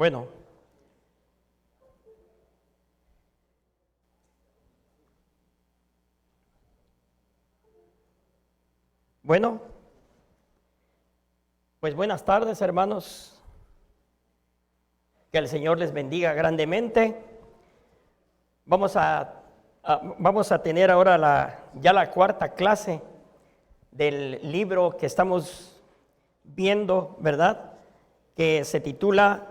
Bueno, bueno, pues buenas tardes, hermanos. Que el Señor les bendiga grandemente. Vamos a tener ahora ya la cuarta clase del libro que estamos viendo, ¿verdad? Que se titula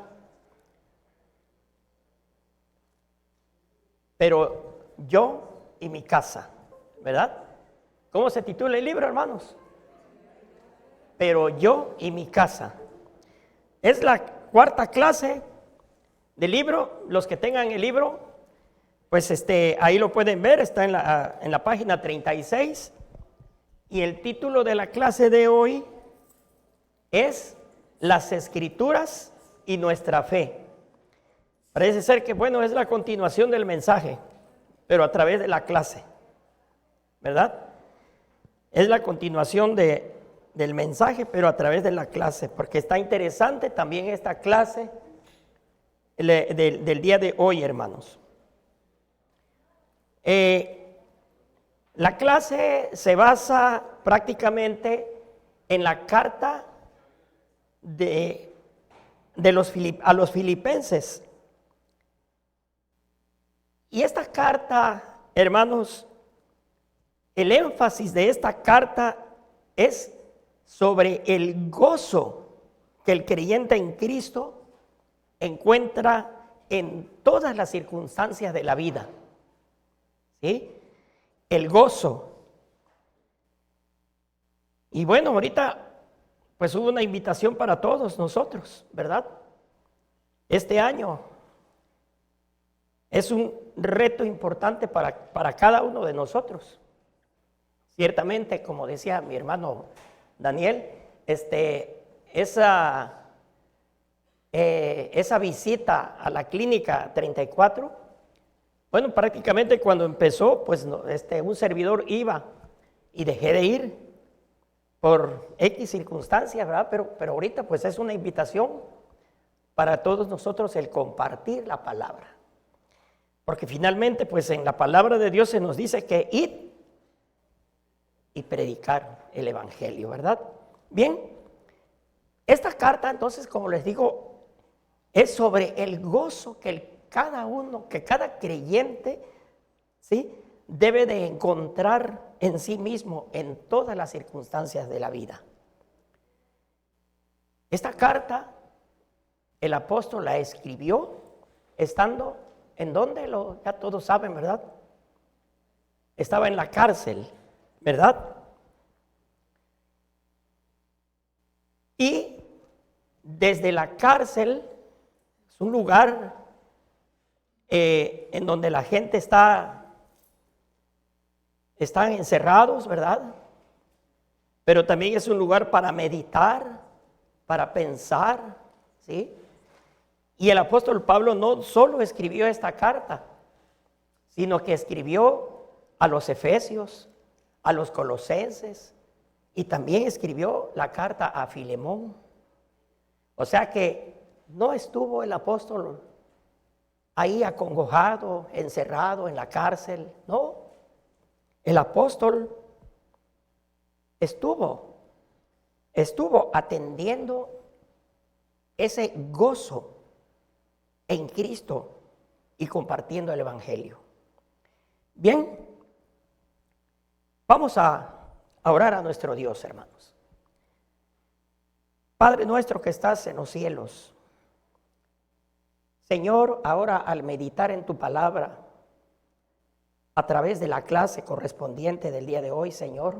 Pero yo y mi casa, ¿verdad? ¿Cómo se titula el libro, hermanos? Pero yo y mi casa. Es la cuarta clase del libro. Los que tengan el libro, pues ahí lo pueden ver, está en la página 36. Y el título de la clase de hoy es Las Escrituras y nuestra fe. Parece ser que, bueno, es la continuación del mensaje, pero a través de la clase, ¿verdad? Es la continuación del mensaje, pero a través de la clase, porque está interesante también esta clase del día de hoy, hermanos. La clase se basa prácticamente en la carta a los filipenses. Y esta carta, hermanos, el énfasis de esta carta es sobre el gozo que el creyente en Cristo encuentra en todas las circunstancias de la vida. ¿Sí? El gozo. Y bueno, ahorita pues hubo una invitación para todos nosotros, ¿verdad? Este año es un reto importante para cada uno de nosotros. Ciertamente, como decía mi hermano Daniel, esa visita a la clínica 34, bueno, prácticamente cuando empezó, pues un servidor iba y dejé de ir por X circunstancias, ¿verdad? Pero ahorita pues es una invitación para todos nosotros el compartir la palabra. Porque finalmente pues en la palabra de Dios se nos dice que id y predicar el evangelio, ¿verdad? Bien, esta carta entonces, como les digo, es sobre el gozo que cada creyente, ¿sí?, debe de encontrar en sí mismo en todas las circunstancias de la vida. Esta carta el apóstol la escribió estando en donde ya todos saben, ¿verdad? Estaba en la cárcel, ¿verdad? Y desde la cárcel, es un lugar en donde la gente están encerrados, ¿verdad? Pero también es un lugar para meditar, para pensar, ¿sí? Y el apóstol Pablo no solo escribió esta carta, sino que escribió a los efesios, a los colosenses, y también escribió la carta a Filemón. O sea que no estuvo el apóstol ahí acongojado, encerrado en la cárcel, no. El apóstol estuvo atendiendo ese gozo en Cristo y compartiendo el evangelio. Bien, vamos a orar a nuestro Dios, hermanos. Padre nuestro que estás en los cielos, Señor, ahora al meditar en tu palabra, a través de la clase correspondiente del día de hoy, Señor,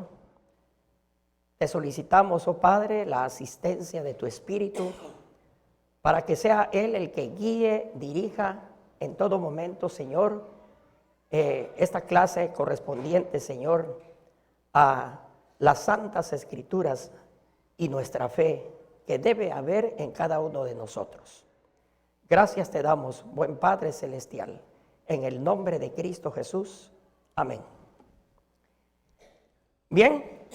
te solicitamos, oh Padre, la asistencia de tu Espíritu para que sea Él el que guíe, dirija en todo momento, Señor, esta clase correspondiente, Señor, a las santas escrituras y nuestra fe que debe haber en cada uno de nosotros. Gracias te damos, buen Padre Celestial, en el nombre de Cristo Jesús. Amén. Bien,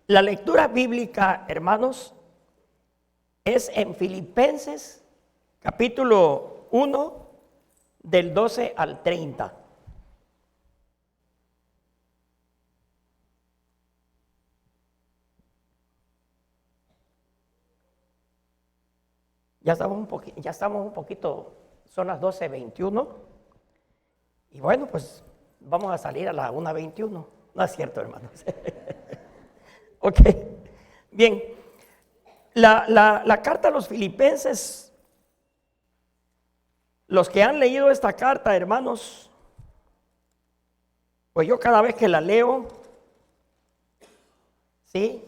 la lectura bíblica, hermanos, es en Filipenses capítulo 1, del 12 al 30. Ya estamos un poquito, son las 12:21. Y bueno, pues vamos a salir a la 1:21. No es cierto, hermanos. Ok, bien. La carta a los filipenses, los que han leído esta carta, hermanos, pues yo cada vez que la leo, sí,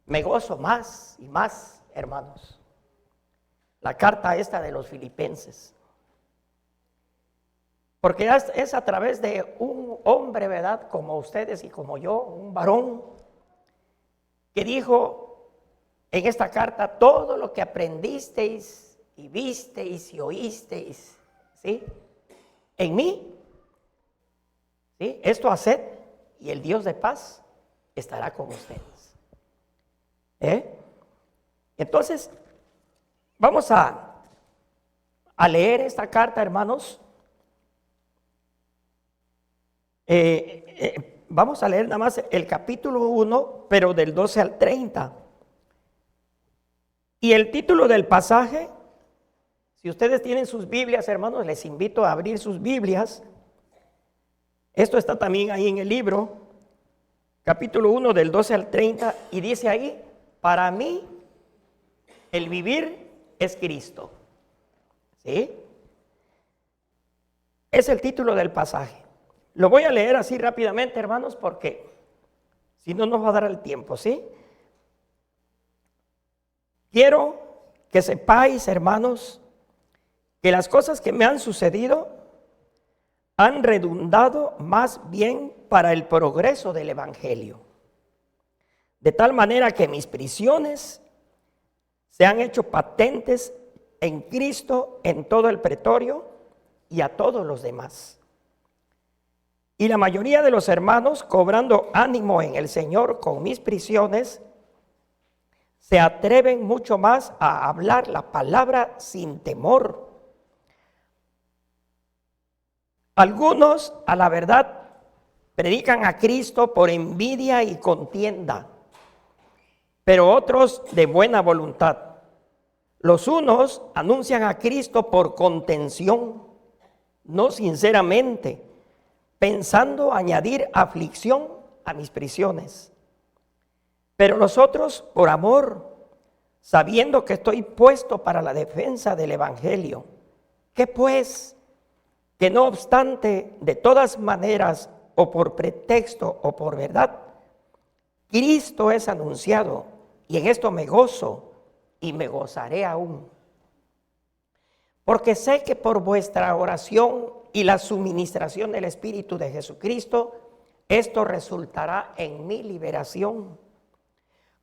me gozo más y más, hermanos. La carta esta de los filipenses. Porque es a través de un hombre, ¿verdad? Como ustedes y como yo, un varón, que dijo en esta carta todo lo que aprendisteis y visteis y oísteis, ¿sí? En mí, ¿sí? Esto haced y el Dios de paz estará con ustedes. Entonces, vamos a leer esta carta, hermanos. Vamos a leer nada más el capítulo 1, pero del 12 al 30. Y el título del pasaje, si ustedes tienen sus Biblias, hermanos, les invito a abrir sus Biblias. Esto está también ahí en el libro, capítulo 1, del 12 al 30, y dice ahí: para mí el vivir es Cristo. ¿Sí? Es el título del pasaje. Lo voy a leer así rápidamente, hermanos, porque si no nos va a dar el tiempo, ¿sí? Quiero que sepáis, hermanos, que las cosas que me han sucedido han redundado más bien para el progreso del Evangelio. De tal manera que mis prisiones se han hecho patentes en Cristo en todo el pretorio y a todos los demás. Y la mayoría de los hermanos, cobrando ánimo en el Señor con mis prisiones, se atreven mucho más a hablar la palabra sin temor. Algunos, a la verdad, predican a Cristo por envidia y contienda, pero otros de buena voluntad. Los unos anuncian a Cristo por contención, no sinceramente, pensando añadir aflicción a mis prisiones. Pero los otros por amor, sabiendo que estoy puesto para la defensa del Evangelio. ¿Qué pues? Que no obstante, de todas maneras, o por pretexto o por verdad, Cristo es anunciado, y en esto me gozo y me gozaré aún. Porque sé que por vuestra oración y la suministración del Espíritu de Jesucristo, esto resultará en mi liberación,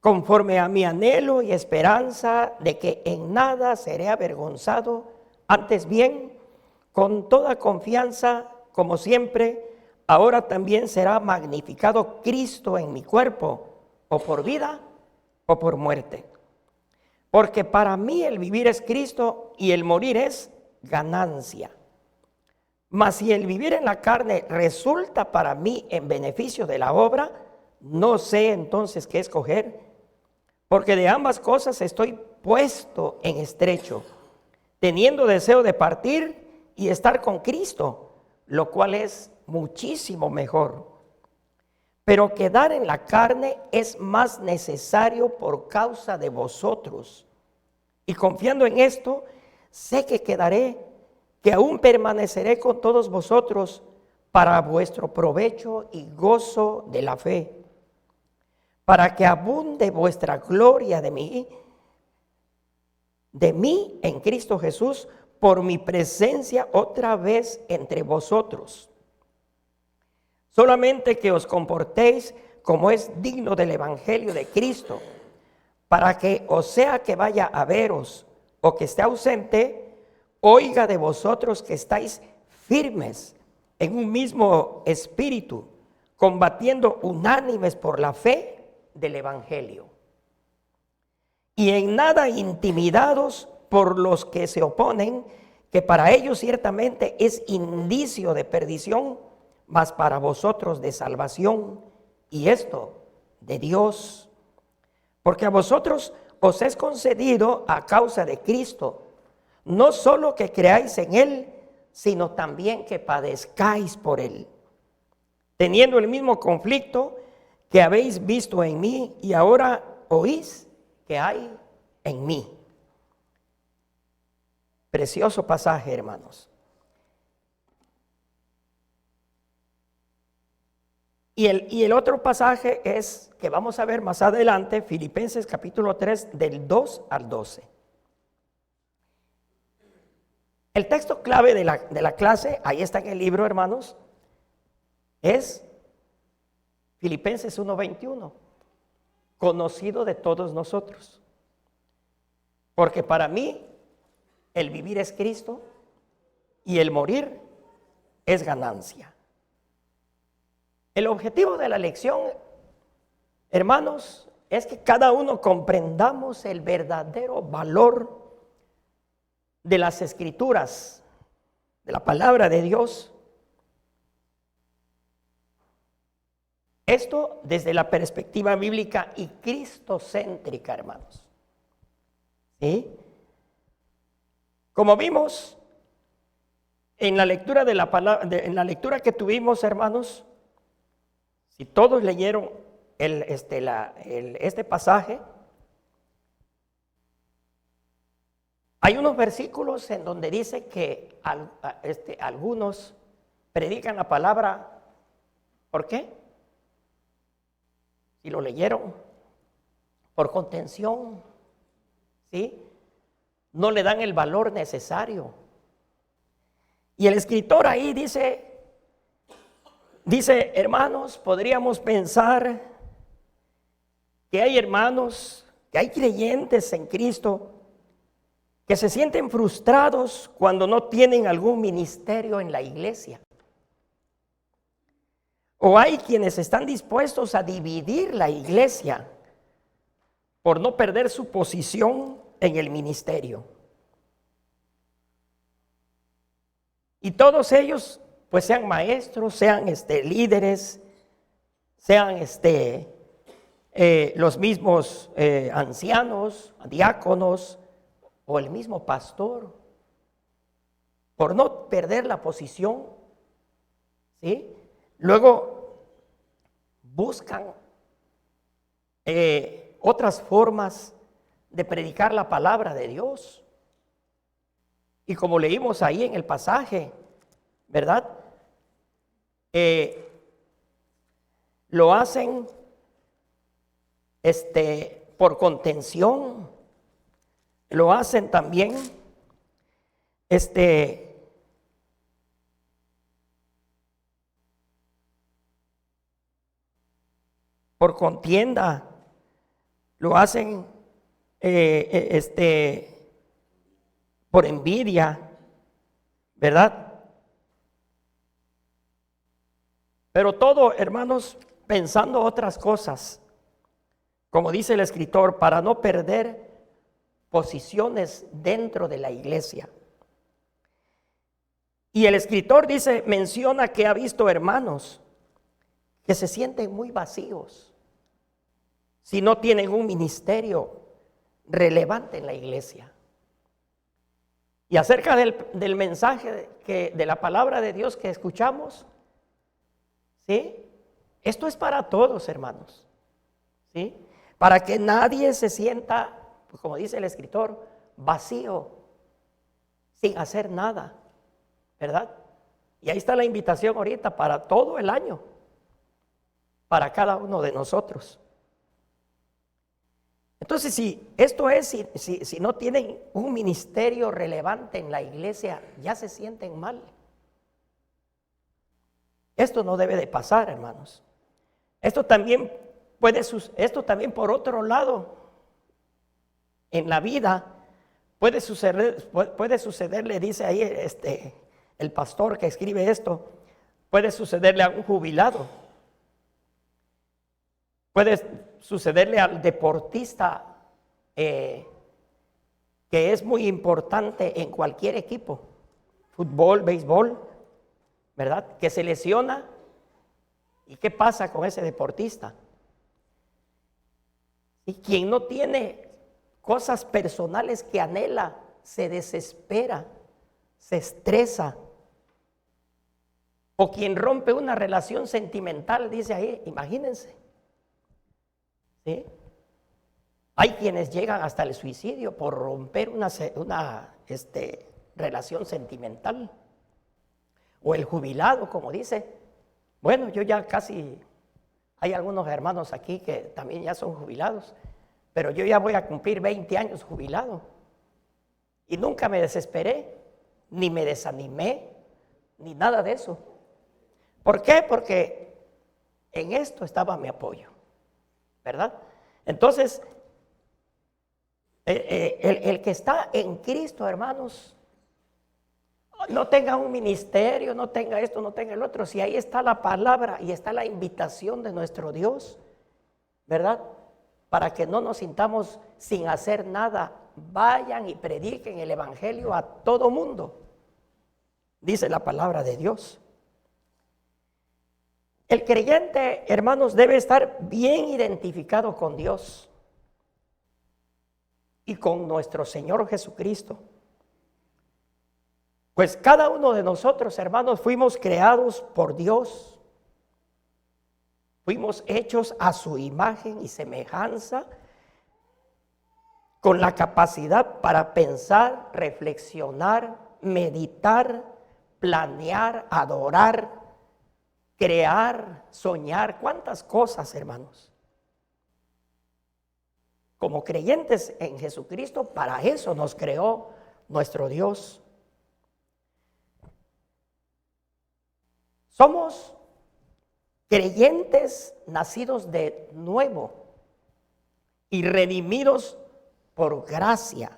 conforme a mi anhelo y esperanza de que en nada seré avergonzado, antes bien, con toda confianza, como siempre, ahora también será magnificado Cristo en mi cuerpo, o por vida o por muerte. Porque para mí el vivir es Cristo y el morir es ganancia. Mas si el vivir en la carne resulta para mí en beneficio de la obra, no sé entonces qué escoger, porque de ambas cosas estoy puesto en estrecho, teniendo deseo de partir y estar con Cristo, lo cual es muchísimo mejor. Pero quedar en la carne es más necesario por causa de vosotros. Y confiando en esto, sé que quedaré, que aún permaneceré con todos vosotros para vuestro provecho y gozo de la fe, para que abunde vuestra gloria de mí en Cristo Jesús, por mi presencia otra vez entre vosotros. Solamente que os comportéis como es digno del Evangelio de Cristo, para que, o sea que vaya a veros o que esté ausente, oiga de vosotros que estáis firmes en un mismo espíritu, combatiendo unánimes por la fe del Evangelio. Y en nada intimidados por los que se oponen, que para ellos ciertamente es indicio de perdición, mas para vosotros de salvación, y esto de Dios. Porque a vosotros os es concedido a causa de Cristo, no solo que creáis en Él, sino también que padezcáis por Él, teniendo el mismo conflicto que habéis visto en mí y ahora oís que hay en mí. Precioso pasaje, hermanos. Y el otro pasaje es que vamos a ver más adelante, Filipenses capítulo 3, del 2 al 12. El texto clave de la clase, ahí está en el libro, hermanos, es Filipenses 1:21, conocido de todos nosotros. Porque para mí el vivir es Cristo y el morir es ganancia. El objetivo de la lección, hermanos, es que cada uno comprendamos el verdadero valor de las Escrituras, de la palabra de Dios. Esto desde la perspectiva bíblica y cristocéntrica, hermanos. ¿Sí? Como vimos en la lectura de la palabra, en la lectura que tuvimos, hermanos, si todos leyeron este pasaje, hay unos versículos en donde dice que algunos predican la palabra. ¿Por qué? Si lo leyeron, por contención, ¿sí? No le dan el valor necesario. Y el escritor ahí dice, hermanos, podríamos pensar que hay hermanos, que hay creyentes en Cristo que se sienten frustrados cuando no tienen algún ministerio en la iglesia. O hay quienes están dispuestos a dividir la iglesia por no perder su posición en el ministerio. Y todos ellos, pues sean maestros, sean líderes, sean los mismos ancianos, diáconos o el mismo pastor, por no perder la posición, ¿sí? Luego buscan otras formas de predicar la palabra de Dios. Y como leímos ahí en el pasaje, ¿verdad? Lo hacen por contención, lo hacen también por contienda, lo hacen por envidia, ¿verdad? Pero todo, hermanos, pensando otras cosas, como dice el escritor, para no perder posiciones dentro de la iglesia. Y el escritor menciona que ha visto hermanos que se sienten muy vacíos si no tienen un ministerio relevante en la iglesia. Y acerca del mensaje de la palabra de Dios que escuchamos, ¿sí? Esto es para todos, hermanos, ¿sí? Para que nadie se sienta, pues como dice el escritor, vacío, sin hacer nada, ¿verdad? Y ahí está la invitación ahorita para todo el año, para cada uno de nosotros. Entonces, si no tienen un ministerio relevante en la iglesia, ya se sienten mal. Esto no debe de pasar, hermanos. Esto también por otro lado, en la vida puede sucederle, dice ahí el pastor que escribe esto, puede sucederle a un jubilado, puede sucederle al deportista que es muy importante en cualquier equipo, fútbol, béisbol, ¿verdad? Que se lesiona. ¿Y qué pasa con ese deportista? Y quien no tiene cosas personales que anhela, se desespera, se estresa. O quien rompe una relación sentimental, dice ahí, imagínense. ¿Sí? Hay quienes llegan hasta el suicidio por romper una relación sentimental. O el jubilado, como dice. Bueno, yo ya casi, hay algunos hermanos aquí que también ya son jubilados, pero yo ya voy a cumplir 20 años jubilado. Y nunca me desesperé, ni me desanimé, ni nada de eso. ¿Por qué? Porque en esto estaba mi apoyo, ¿verdad? Entonces, el que está en Cristo, hermanos, no tenga un ministerio, no tenga esto, no tenga el otro. Si ahí está la palabra y está la invitación de nuestro Dios, ¿verdad? Para que no nos sintamos sin hacer nada, vayan y prediquen el evangelio a todo mundo, dice la palabra de Dios. El creyente, hermanos, debe estar bien identificado con Dios y con nuestro Señor Jesucristo. Pues cada uno de nosotros, hermanos, fuimos creados por Dios. Fuimos hechos a su imagen y semejanza, con la capacidad para pensar, reflexionar, meditar, planear, adorar, crear, soñar. ¿Cuántas cosas, hermanos? Como creyentes en Jesucristo, para eso nos creó nuestro Dios. Somos creyentes nacidos de nuevo y redimidos por gracia.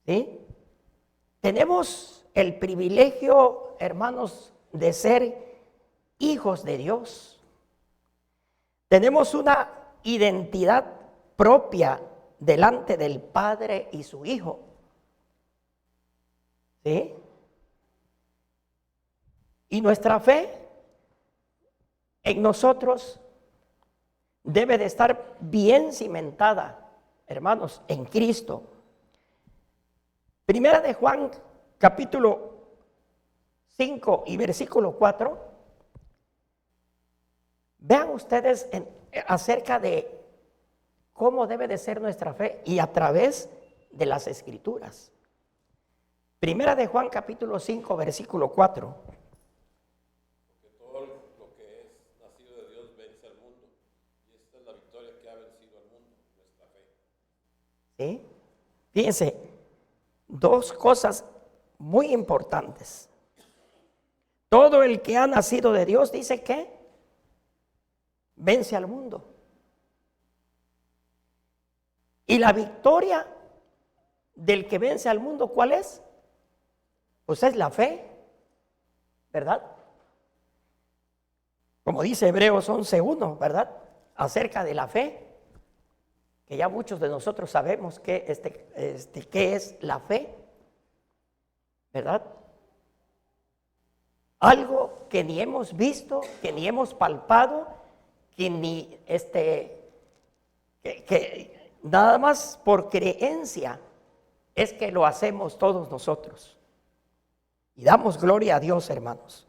¿Sí? Tenemos el privilegio, hermanos, de ser hijos de Dios. Tenemos una identidad propia delante del Padre y su Hijo. ¿Sí? Y nuestra fe en nosotros debe de estar bien cimentada, hermanos, en Cristo. Primera de Juan, capítulo 5 y versículo 4. Vean ustedes acerca de cómo debe de ser nuestra fe y a través de las Escrituras. Primera de Juan, capítulo 5, versículo 4. ¿Sí? Fíjense, dos cosas muy importantes. Todo el que ha nacido de Dios, dice que vence al mundo. Y la victoria del que vence al mundo, ¿cuál es? Pues es la fe, ¿verdad? Como dice Hebreos 11:1, ¿verdad? Acerca de la fe. Que ya muchos de nosotros sabemos qué es la fe, ¿verdad? Algo que ni hemos visto, que ni hemos palpado, que ni que nada más por creencia es que lo hacemos todos nosotros. Y damos gloria a Dios, hermanos.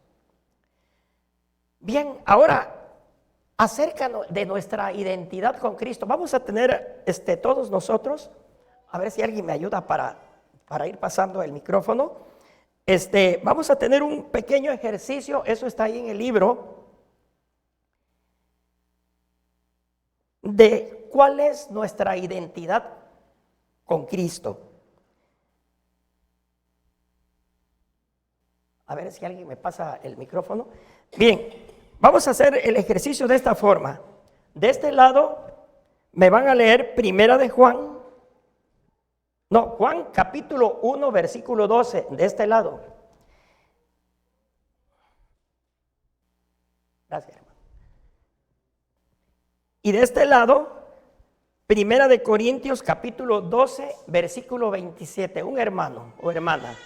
Bien, ahora acerca de nuestra identidad con Cristo, vamos a tener todos nosotros, a ver si alguien me ayuda para ir pasando el micrófono. Vamos a tener un pequeño ejercicio, eso está ahí en el libro, de cuál es nuestra identidad con Cristo. A ver si alguien me pasa el micrófono. Bien. Vamos a hacer el ejercicio de esta forma. De este lado me van a leer Primera de Juan. Juan capítulo 1, versículo 12, de este lado. Gracias, hermano. Y de este lado Primera de Corintios capítulo 12, versículo 27. Un hermano o hermana,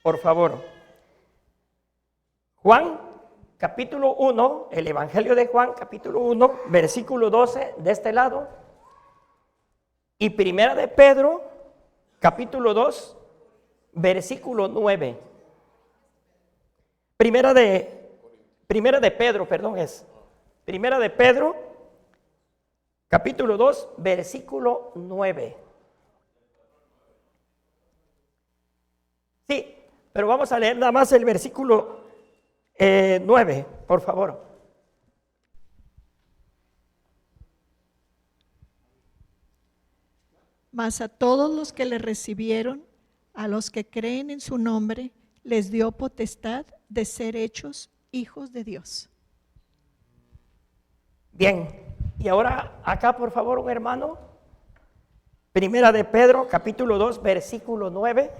por favor. Juan capítulo 1, el Evangelio de Juan capítulo 1, versículo 12 de este lado. Y Primera de Pedro capítulo 2, versículo 9. Primera de Pedro, perdón, es Primera de Pedro, capítulo 2, versículo 9. Sí, pero vamos a leer nada más el versículo 9, por favor. Mas a todos los que le recibieron, a los que creen en su nombre, les dio potestad de ser hechos hijos de Dios. Bien, y ahora acá por favor un hermano, Primera de Pedro, capítulo 2, versículo 9.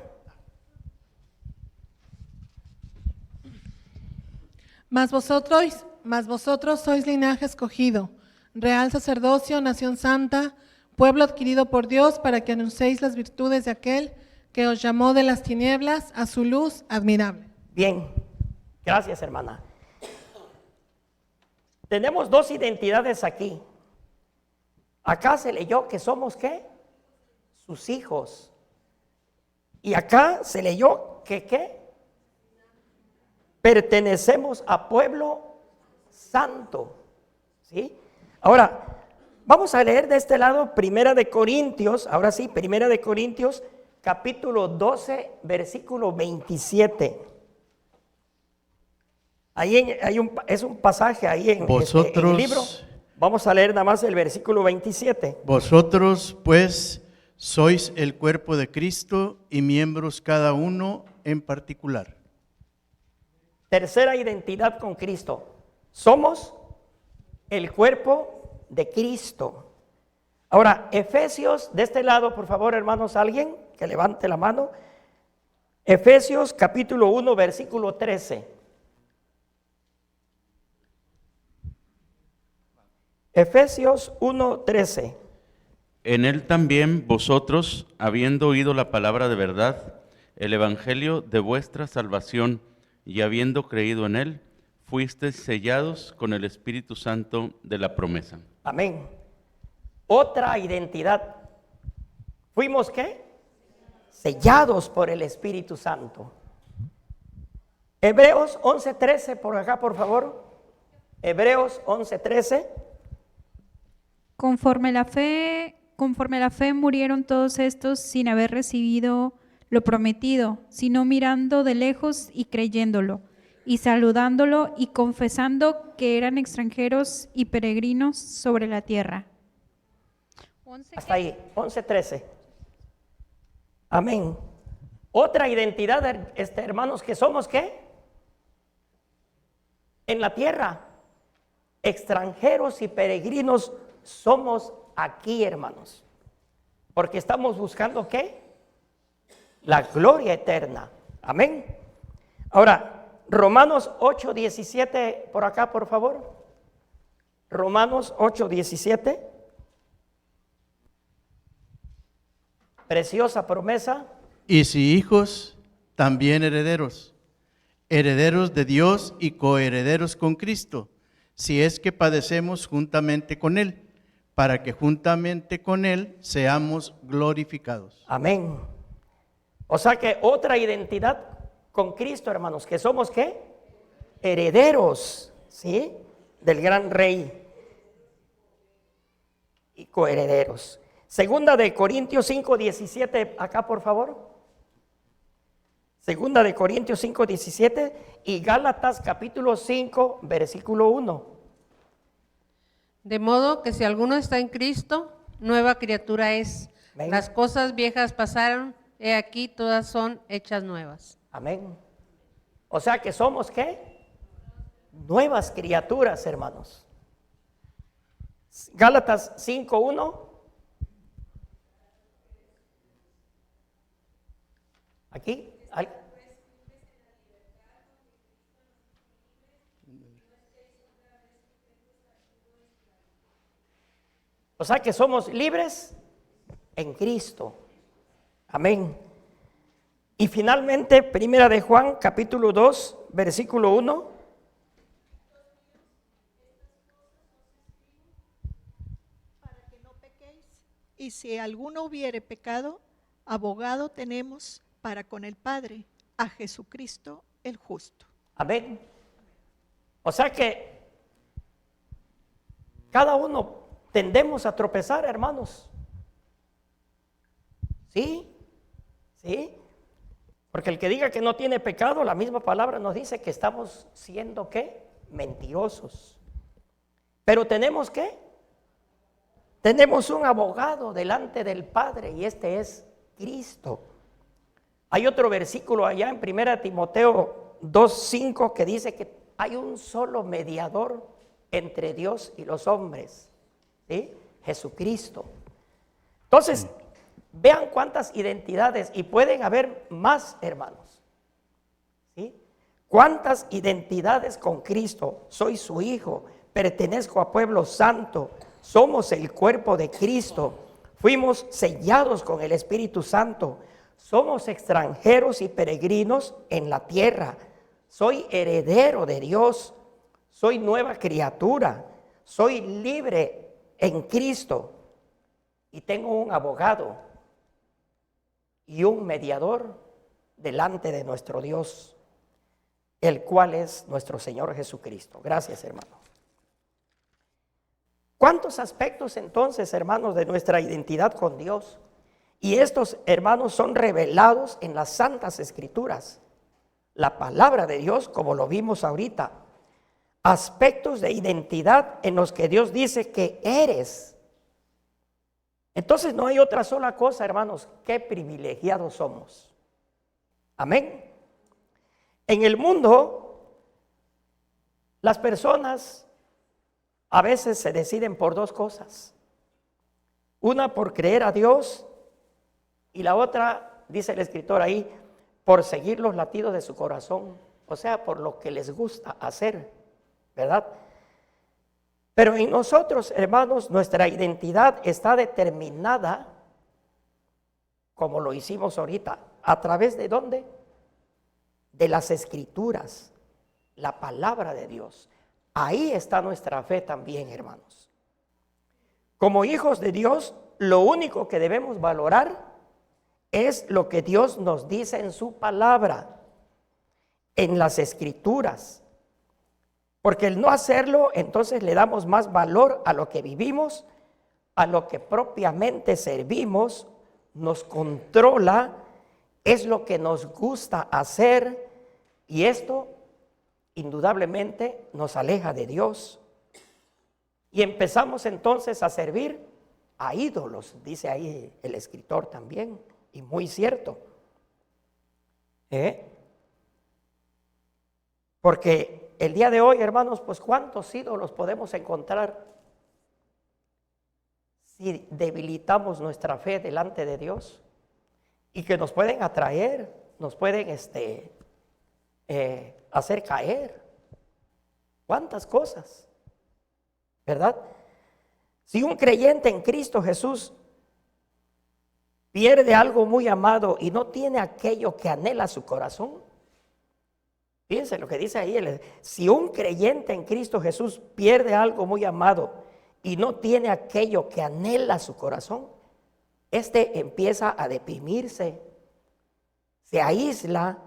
Mas vosotros sois linaje escogido, real sacerdocio, nación santa, pueblo adquirido por Dios, para que anunciéis las virtudes de aquel que os llamó de las tinieblas a su luz admirable. Bien, gracias hermana. Tenemos dos identidades aquí. Acá se leyó que somos ¿qué? Sus hijos. Y acá se leyó que ¿qué? Pertenecemos a pueblo santo. ¿Sí? Ahora, vamos a leer de este lado Primera de Corintios, ahora sí, Primera de Corintios, capítulo 12, versículo 27. Ahí es un pasaje ahí en el libro. Vamos a leer nada más el versículo 27. Vosotros pues sois el cuerpo de Cristo y miembros cada uno en particular. Tercera identidad con Cristo. Somos el cuerpo de Cristo. Ahora, Efesios, de este lado, por favor, hermanos, alguien que levante la mano. Efesios capítulo 1, versículo 13. Efesios 1, 13. En él también vosotros, habiendo oído la palabra de verdad, el evangelio de vuestra salvación, y habiendo creído en él, fuisteis sellados con el Espíritu Santo de la promesa. Amén. Otra identidad. ¿Fuimos qué? Sellados por el Espíritu Santo. Hebreos 11:13, por acá, por favor. Hebreos 11:13. Conforme la fe murieron todos estos sin haber recibido lo prometido, sino mirando de lejos y creyéndolo, y saludándolo y confesando que eran extranjeros y peregrinos sobre la tierra. Hasta ahí, 11:13. Amén. Otra identidad, hermanos, que somos ¿qué? En la tierra, extranjeros y peregrinos somos aquí, hermanos, porque estamos buscando ¿qué? La gloria eterna. Amén. Ahora, Romanos 8:17, por acá, por favor. Romanos 8:17. Preciosa promesa. Y si hijos, también herederos, herederos de Dios y coherederos con Cristo, si es que padecemos juntamente con Él, para que juntamente con Él seamos glorificados. Amén. O sea que otra identidad con Cristo, hermanos, que somos ¿qué? Herederos, ¿sí? Del gran Rey y coherederos. Segunda de Corintios 5:17, acá por favor. Segunda de Corintios 5:17 y Gálatas capítulo 5, versículo 1. De modo que si alguno está en Cristo, nueva criatura es. Amén. Las cosas viejas pasaron, he aquí todas son hechas nuevas. Amén. O sea que somos ¿qué? Nuevas criaturas, hermanos. Gálatas 5:1. Aquí. O sea que somos libres en Cristo. Amén. Y finalmente, primera de Juan, capítulo 2, versículo 1. Para que no pequéis. Y si alguno hubiere pecado, abogado tenemos para con el Padre, a Jesucristo el justo. Amén. O sea que cada uno tendemos a tropezar, hermanos. ¿Sí? ¿Sí? Porque el que diga que no tiene pecado, la misma palabra nos dice que estamos siendo, ¿qué? Mentirosos. Pero tenemos, ¿qué? Tenemos un abogado delante del Padre y este es Cristo. Hay otro versículo allá en 1 Timoteo 2:5 que dice que hay un solo mediador entre Dios y los hombres, ¿sí? Jesucristo. Entonces, vean cuántas identidades, y pueden haber más, hermanos, ¿sí? Cuántas identidades con Cristo. Soy su hijo, pertenezco a pueblo santo, somos el cuerpo de Cristo, fuimos sellados con el Espíritu Santo, somos extranjeros y peregrinos en la tierra, soy heredero de Dios, soy nueva criatura, soy libre en Cristo y tengo un abogado y un mediador delante de nuestro Dios, el cual es nuestro Señor Jesucristo. Gracias, hermano. ¿Cuántos aspectos entonces, hermanos, de nuestra identidad con Dios? Y estos, hermanos, son revelados en las Santas Escrituras, la palabra de Dios, como lo vimos ahorita. Aspectos de identidad en los que Dios dice que eres. Entonces no hay otra sola cosa, hermanos, qué privilegiados somos. Amén. En el mundo, las personas a veces se deciden por dos cosas. Una por creer a Dios y la otra, dice el escritor ahí, por seguir los latidos de su corazón, o sea, por lo que les gusta hacer, ¿verdad? Pero en nosotros, hermanos, nuestra identidad está determinada, como lo hicimos ahorita, ¿a través de dónde? De las Escrituras, la palabra de Dios. Ahí está nuestra fe también, hermanos. Como hijos de Dios, lo único que debemos valorar es lo que Dios nos dice en su palabra, en las Escrituras. Porque el no hacerlo, entonces le damos más valor a lo que vivimos, a lo que propiamente servimos, nos controla, es lo que nos gusta hacer, y esto indudablemente nos aleja de Dios. Y empezamos entonces a servir a ídolos, dice ahí el escritor también, y muy cierto. Porque el día de hoy, hermanos, pues cuántos ídolos podemos encontrar si debilitamos nuestra fe delante de Dios, y que nos pueden atraer, nos pueden hacer caer. ¿Cuántas cosas? ¿Verdad? Si un creyente en Cristo Jesús pierde algo muy amado y no tiene aquello que anhela su corazón, fíjense lo que dice ahí, si un creyente en Cristo Jesús pierde algo muy amado y no tiene aquello que anhela su corazón, empieza a deprimirse, se aísla,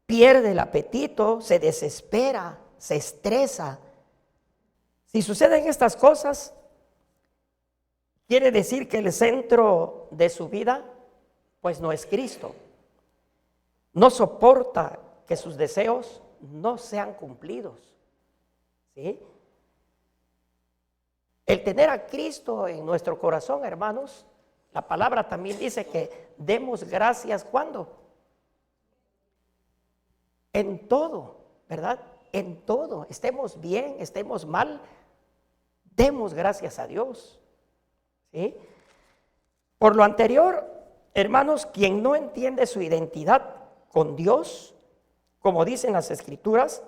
pierde el apetito, se desespera, se estresa. Si suceden estas cosas, quiere decir que el centro de su vida, pues no es Cristo. No soporta que sus deseos no sean cumplidos. ¿Sí? El tener a Cristo en nuestro corazón, hermanos, la palabra también dice que demos gracias, ¿cuándo? En todo, ¿verdad? En todo, estemos bien, estemos mal, demos gracias a Dios. ¿Sí? Por lo anterior, hermanos, quien no entiende su identidad con Dios, como dicen las Escrituras,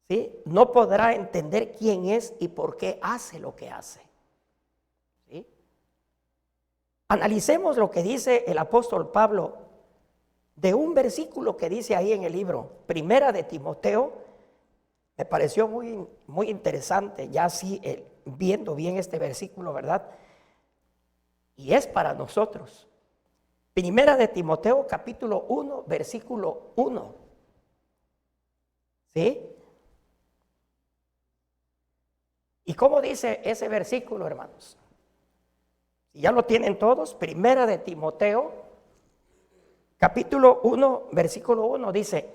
¿sí?, no podrá entender quién es y por qué hace lo que hace. ¿Sí? Analicemos lo que dice el apóstol Pablo de un versículo que dice ahí en el libro, Primera de Timoteo. Me pareció muy, muy interesante, ya así viendo bien este versículo, ¿verdad? Y es para nosotros. Primera de Timoteo, capítulo 1, versículo 1. ¿Sí? ¿Y cómo dice ese versículo, hermanos? Ya lo tienen todos. Primera de Timoteo, capítulo 1, versículo 1, dice: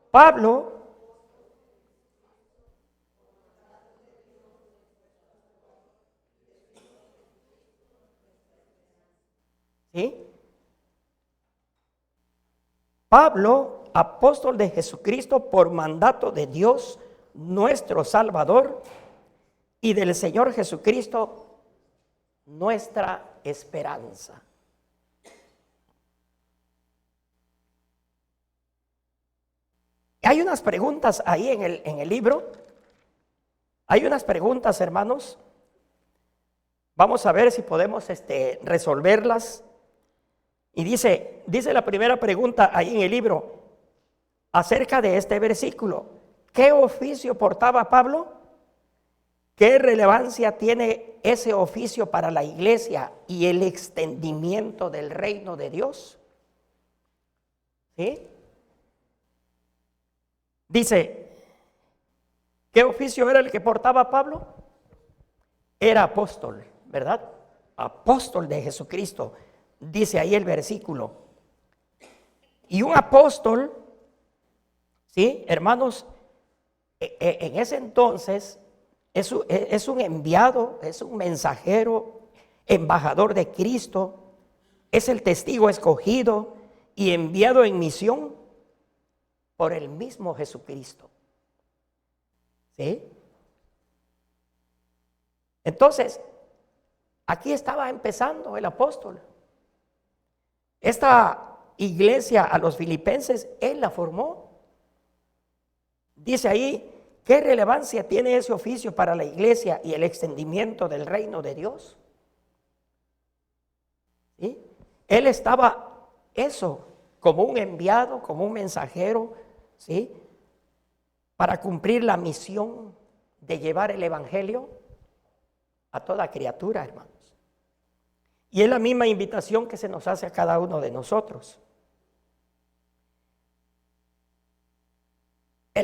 Pablo, ¿sí?, Pablo, apóstol de Jesucristo por mandato de Dios nuestro Salvador y del Señor Jesucristo nuestra esperanza. Hay unas preguntas ahí en el libro. Hay unas preguntas, hermanos. Vamos a ver si podemos resolverlas. Y dice la primera pregunta ahí en el libro acerca de este versículo: ¿qué oficio portaba Pablo? ¿Qué relevancia tiene ese oficio para la iglesia y el extendimiento del reino de Dios? ¿Sí? Dice, ¿qué oficio era el que portaba Pablo? Era apóstol, ¿verdad? Apóstol de Jesucristo, dice ahí el versículo. Y un apóstol, ¿sí, hermanos? En ese entonces es un enviado, es un mensajero, embajador de Cristo, es el testigo escogido y enviado en misión por el mismo Jesucristo. ¿Sí? Entonces, aquí estaba empezando el apóstol. Esta iglesia a los filipenses, él la formó. Dice ahí, ¿qué relevancia tiene ese oficio para la iglesia y el extendimiento del reino de Dios? ¿Sí? Él estaba eso, como un enviado, como un mensajero, ¿sí?, para cumplir la misión de llevar el evangelio a toda criatura, hermanos. Y es la misma invitación que se nos hace a cada uno de nosotros.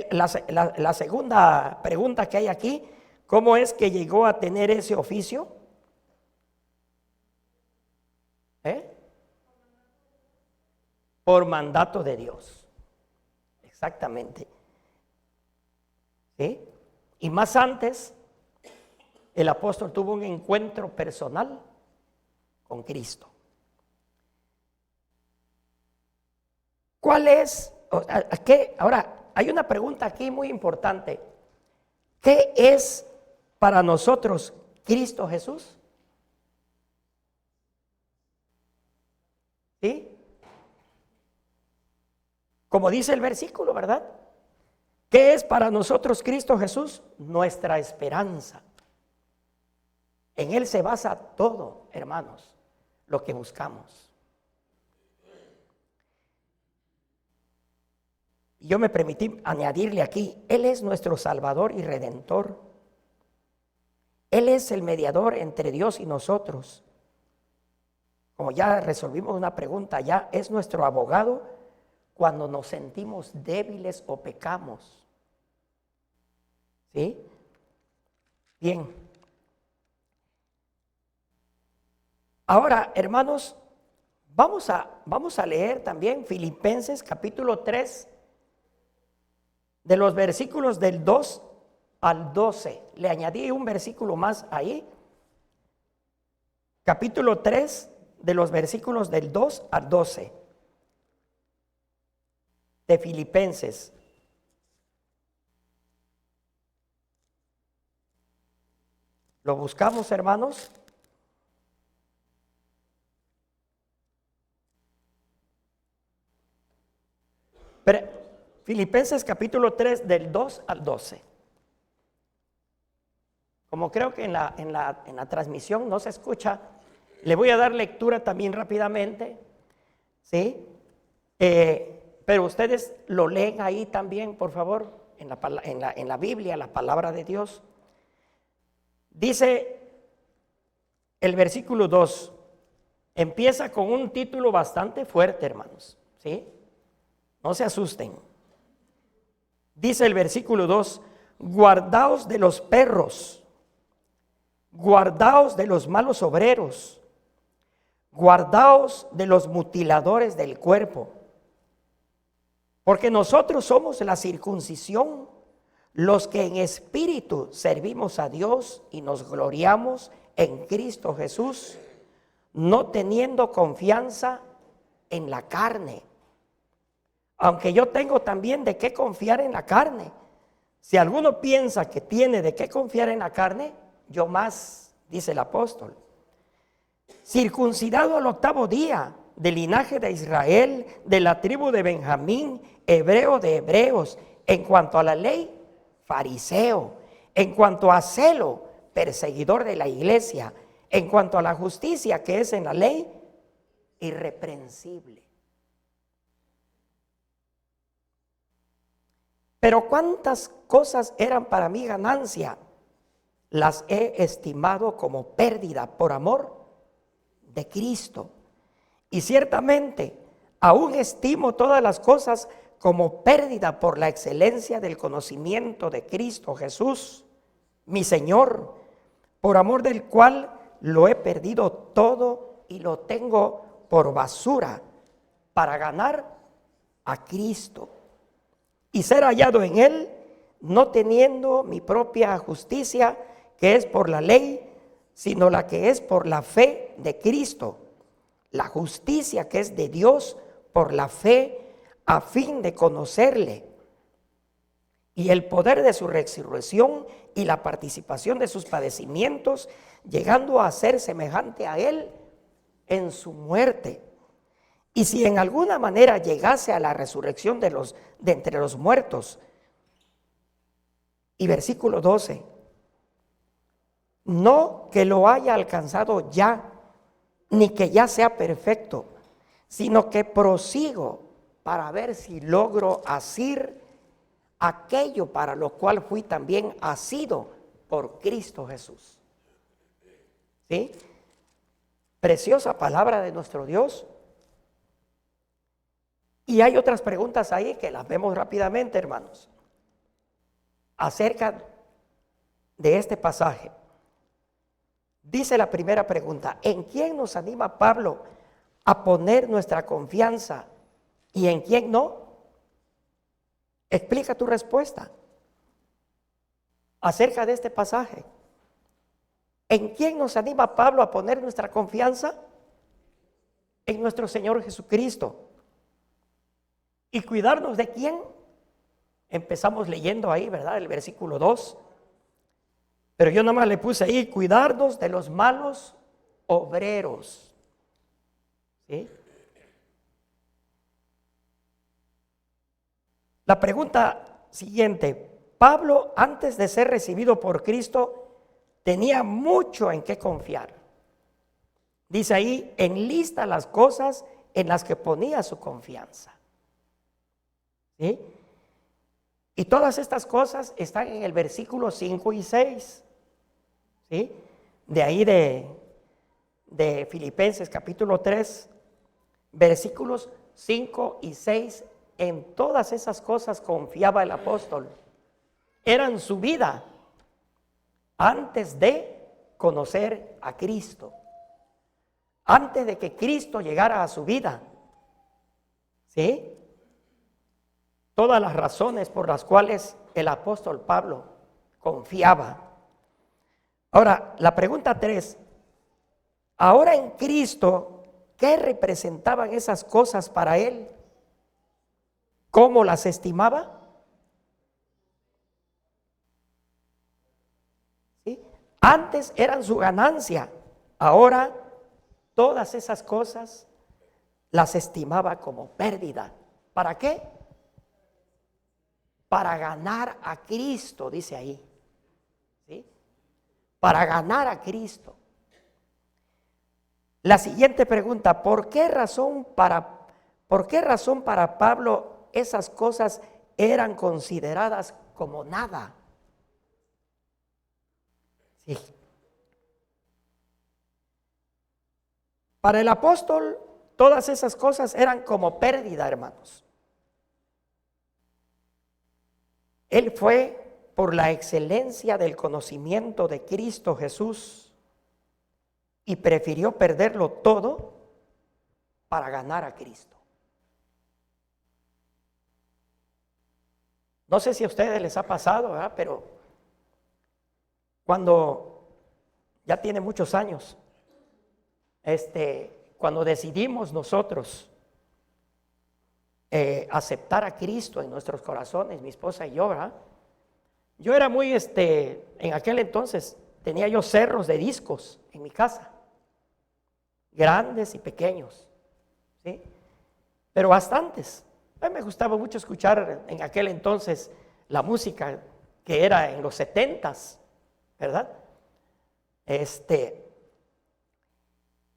La segunda pregunta que hay aquí: ¿cómo es que llegó a tener ese oficio? Por mandato de Dios. Exactamente. ¿Sí? Y más antes, el apóstol tuvo un encuentro personal con Cristo. ¿Cuál es? ¿Qué? Ahora, hay una pregunta aquí muy importante. ¿Qué es para nosotros Cristo Jesús? ¿Sí? Como dice el versículo, ¿verdad? ¿Qué es para nosotros Cristo Jesús? Nuestra esperanza. En Él se basa todo, hermanos, lo que buscamos. Yo me permití añadirle aquí: Él es nuestro Salvador y Redentor. Él es el mediador entre Dios y nosotros. Como ya resolvimos una pregunta, ya es nuestro abogado cuando nos sentimos débiles o pecamos. ¿Sí? Bien. Ahora, hermanos, vamos a leer también Filipenses capítulo 3, de los versículos del 2 al 12. Le añadí un versículo más ahí. Capítulo 3, de los versículos del 2 al 12 de Filipenses. ¿Lo buscamos, hermanos? Filipenses capítulo 3 del 2 al 12. Como creo que en la transmisión no se escucha, le voy a dar lectura también rápidamente, ¿sí? Pero ustedes lo leen ahí también, por favor, en la Biblia, la palabra de Dios. Dice el versículo 2, empieza con un título bastante fuerte, hermanos, ¿sí? No se asusten. Dice el versículo 2, guardaos de los perros, guardaos de los malos obreros, guardaos de los mutiladores del cuerpo, porque nosotros somos la circuncisión, los que en espíritu servimos a Dios y nos gloriamos en Cristo Jesús, no teniendo confianza en la carne. Aunque yo tengo también de qué confiar en la carne. Si alguno piensa que tiene de qué confiar en la carne, yo más, dice el apóstol. Circuncidado al 8º día, del linaje de Israel, de la tribu de Benjamín, hebreo de hebreos, en cuanto a la ley, fariseo, en cuanto a celo, perseguidor de la iglesia, en cuanto a la justicia que es en la ley, irreprensible. Pero cuántas cosas eran para mí ganancia, las he estimado como pérdida por amor de Cristo. Y ciertamente aún estimo todas las cosas como pérdida por la excelencia del conocimiento de Cristo Jesús, mi Señor, por amor del cual lo he perdido todo y lo tengo por basura para ganar a Cristo y ser hallado en Él, no teniendo mi propia justicia, que es por la ley, sino la que es por la fe de Cristo, la justicia que es de Dios por la fe, a fin de conocerle y el poder de su resurrección y la participación de sus padecimientos, llegando a ser semejante a Él en su muerte. Y si en alguna manera llegase a la resurrección de entre los muertos. Y versículo 12, no que lo haya alcanzado ya, ni que ya sea perfecto, sino que prosigo para ver si logro asir aquello para lo cual fui también asido por Cristo Jesús. ¿Sí? Preciosa palabra de nuestro Dios. Y hay otras preguntas ahí que las vemos rápidamente, hermanos, acerca de este pasaje. Dice la primera pregunta, ¿en quién nos anima Pablo a poner nuestra confianza y en quién no? Explica tu respuesta acerca de este pasaje. ¿En quién nos anima Pablo a poner nuestra confianza? En nuestro Señor Jesucristo. ¿Y cuidarnos de quién? Empezamos leyendo ahí, ¿verdad? El versículo 2. Pero yo nada más le puse ahí, cuidarnos de los malos obreros. ¿Sí? La pregunta siguiente, Pablo antes de ser recibido por Cristo tenía mucho en qué confiar. Dice ahí, enlista las cosas en las que ponía su confianza. ¿Sí? Y todas estas cosas están en el versículo 5 y 6. ¿Sí? De ahí de Filipenses capítulo 3, versículos 5 y 6. En todas esas cosas confiaba el apóstol. Eran su vida antes de conocer a Cristo. Antes de que Cristo llegara a su vida. ¿Sí? Todas las razones por las cuales el apóstol Pablo confiaba. Ahora, la pregunta 3. Ahora en Cristo, ¿qué representaban esas cosas para él? ¿Cómo las estimaba? ¿Sí? Antes eran su ganancia, ahora todas esas cosas las estimaba como pérdida. ¿Para qué? para ganar a Cristo, dice ahí. ¿Sí? Para ganar a Cristo. La siguiente pregunta, ¿por qué razón para Pablo esas cosas eran consideradas como nada? Sí. Para el apóstol, todas esas cosas eran como pérdida, hermanos. Él fue por la excelencia del conocimiento de Cristo Jesús y prefirió perderlo todo para ganar a Cristo. No sé si a ustedes les ha pasado, ¿verdad? Pero cuando ya tiene muchos años, cuando decidimos nosotros aceptar a Cristo en nuestros corazones, mi esposa y yo, ¿verdad? Yo era muy, en aquel entonces tenía yo cerros de discos en mi casa, grandes y pequeños, ¿sí? Pero bastantes. A mí me gustaba mucho escuchar en aquel entonces la música que era en los 70s, ¿verdad?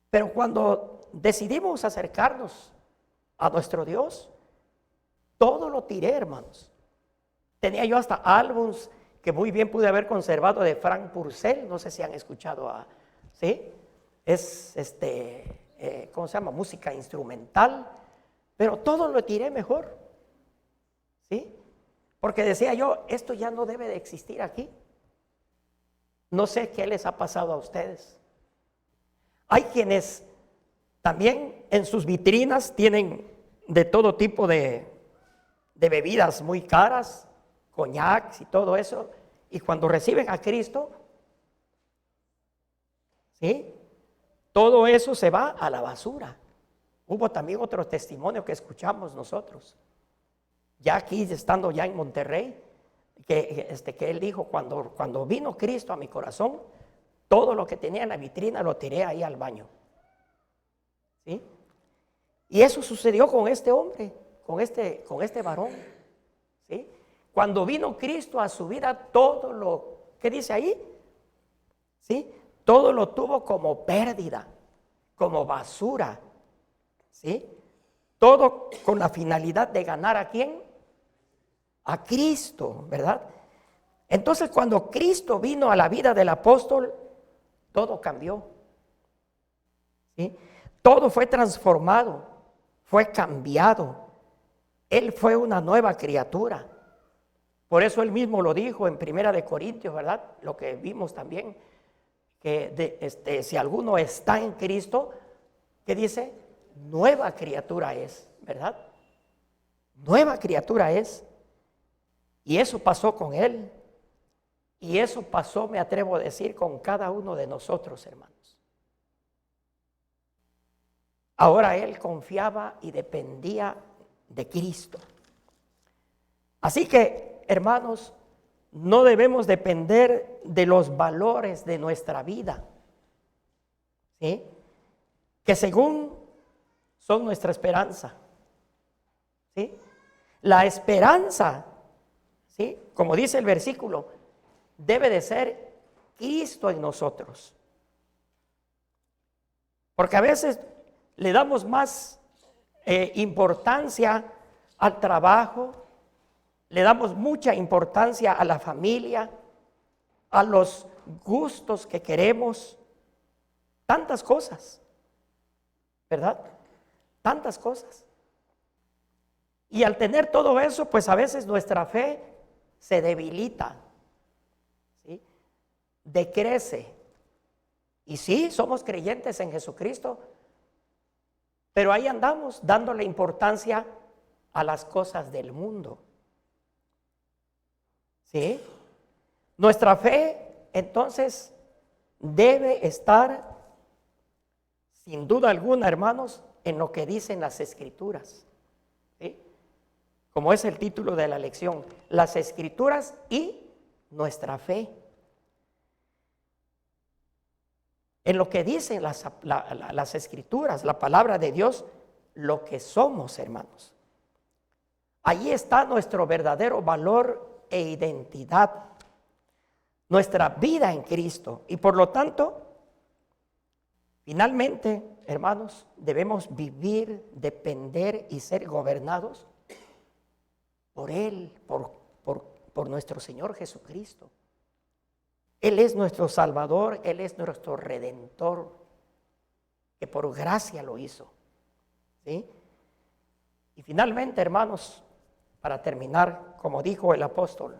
Pero cuando decidimos acercarnos a nuestro Dios, todo lo tiré, hermanos. Tenía yo hasta álbums que muy bien pude haber conservado de Frank Purcell, no sé si han escuchado, ¿sí? Es, ¿cómo se llama? Música instrumental, pero todo lo tiré mejor, ¿sí? Porque decía yo, esto ya no debe de existir aquí. No sé qué les ha pasado a ustedes. Hay quienes también en sus vitrinas tienen de todo tipo de bebidas muy caras, coñacs y todo eso, y cuando reciben a Cristo, ¿sí? Todo eso se va a la basura. Hubo también otro testimonio que escuchamos nosotros, ya aquí estando ya en Monterrey, que él dijo, cuando vino Cristo a mi corazón, todo lo que tenía en la vitrina lo tiré ahí al baño. ¿Sí? Y eso sucedió con este hombre, con este varón. ¿Sí? Cuando vino Cristo a su vida, todo lo, ¿qué dice ahí? ¿Sí? Todo lo tuvo como pérdida, como basura. ¿Sí? Todo con la finalidad de ganar ¿a quién? A Cristo, ¿verdad? Entonces, cuando Cristo vino a la vida del apóstol, todo cambió. ¿Sí? Todo fue transformado, fue cambiado. Él fue una nueva criatura. Por eso él mismo lo dijo en Primera de Corintios, ¿verdad? Lo que vimos también, que si alguno está en Cristo, ¿qué dice? Nueva criatura es, ¿verdad? Nueva criatura es. Y eso pasó con él. Y eso pasó, me atrevo a decir, con cada uno de nosotros, hermanos. Ahora él confiaba y dependía de Cristo. Así que, hermanos, no debemos depender de los valores de nuestra vida, ¿sí? Que según son nuestra esperanza, ¿sí? La esperanza, ¿sí? Como dice el versículo, debe de ser Cristo en nosotros. Porque a veces le damos más importancia al trabajo, le damos mucha importancia a la familia, a los gustos que queremos, tantas cosas, ¿verdad? Tantas cosas. Y al tener todo eso, pues a veces nuestra fe se debilita, ¿sí? Decrece. Y sí, somos creyentes en Jesucristo, pero ahí andamos dándole importancia a las cosas del mundo. ¿Sí? Nuestra fe, entonces, debe estar, sin duda alguna, hermanos, en lo que dicen las Escrituras. ¿Sí? Como es el título de la lección, las Escrituras y nuestra fe. En lo que dicen las Escrituras, la palabra de Dios, lo que somos, hermanos. Ahí está nuestro verdadero valor e identidad, nuestra vida en Cristo. Y por lo tanto, finalmente, hermanos, debemos vivir, depender y ser gobernados por Él, por nuestro Señor Jesucristo. Él es nuestro Salvador, Él es nuestro Redentor, que por gracia lo hizo. ¿Sí? Y finalmente, hermanos, para terminar, como dijo el apóstol,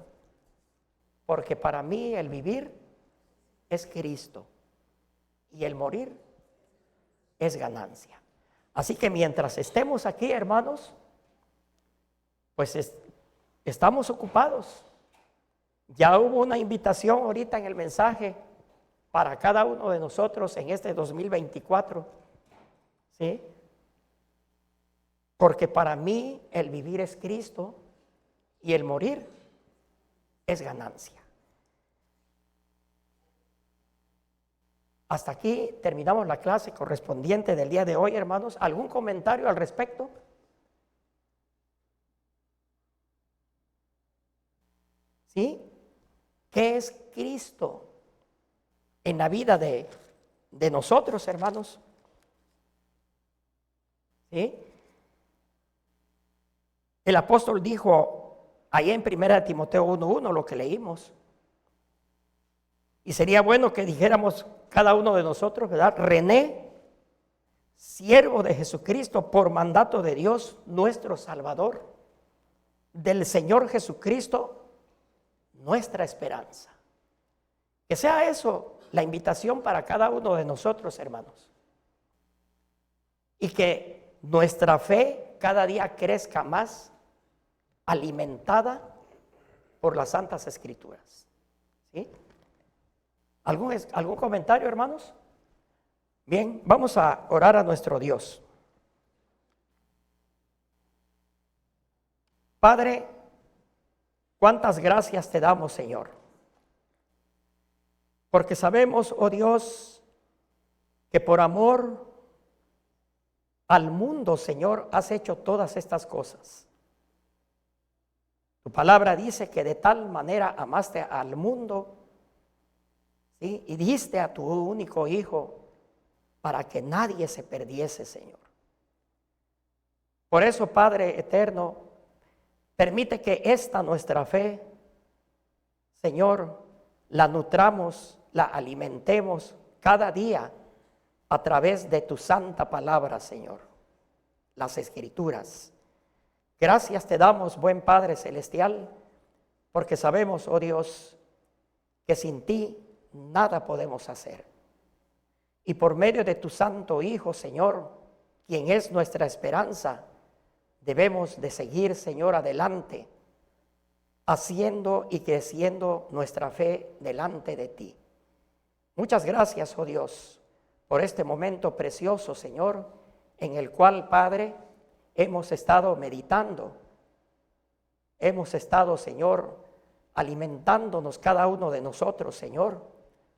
porque para mí el vivir es Cristo y el morir es ganancia. Así que mientras estemos aquí, hermanos, pues estamos ocupados. Ya hubo una invitación ahorita en el mensaje para cada uno de nosotros en este 2024, ¿sí? Porque para mí el vivir es Cristo y el morir es ganancia. Hasta aquí terminamos la clase correspondiente del día de hoy, hermanos. ¿Algún comentario al respecto? ¿Sí? ¿Qué es Cristo en la vida de nosotros, hermanos? ¿Sí? El apóstol dijo ahí en 1 Timoteo 1:1 lo que leímos. Y sería bueno que dijéramos cada uno de nosotros, ¿verdad? René, siervo de Jesucristo por mandato de Dios, nuestro Salvador, del Señor Jesucristo, nuestra esperanza. Que sea eso la invitación para cada uno de nosotros, hermanos. Y que nuestra fe cada día crezca más, alimentada por las Santas Escrituras. ¿Sí? ¿Algún comentario, hermanos? Bien, vamos a orar a nuestro Dios. Padre, cuántas gracias te damos, Señor. Porque sabemos, oh Dios, que por amor al mundo, Señor, has hecho todas estas cosas. Tu palabra dice que de tal manera amaste al mundo, ¿sí? Y diste a tu único Hijo para que nadie se perdiese, Señor. Por eso, Padre eterno, permite que esta nuestra fe, Señor, la nutramos, la alimentemos cada día a través de tu santa palabra, Señor, las Escrituras. Gracias te damos, buen Padre Celestial, porque sabemos, oh Dios, que sin ti nada podemos hacer. Y por medio de tu santo Hijo, Señor, quien es nuestra esperanza, debemos de seguir, Señor, adelante, haciendo y creciendo nuestra fe delante de ti. Muchas gracias, oh Dios, por este momento precioso, Señor, en el cual, Padre, hemos estado meditando, hemos estado, Señor, alimentándonos cada uno de nosotros, Señor,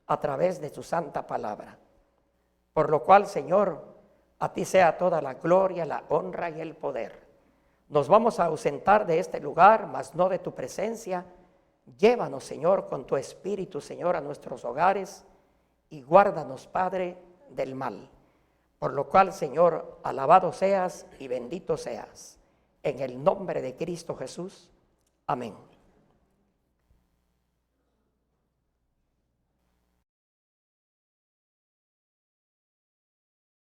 a través de tu santa palabra. Por lo cual, Señor, a ti sea toda la gloria, la honra y el poder. Nos vamos a ausentar de este lugar, mas no de tu presencia. Llévanos, Señor, con tu espíritu, Señor, a nuestros hogares y guárdanos, Padre, del mal. Por lo cual, Señor, alabado seas y bendito seas. En el nombre de Cristo Jesús. Amén.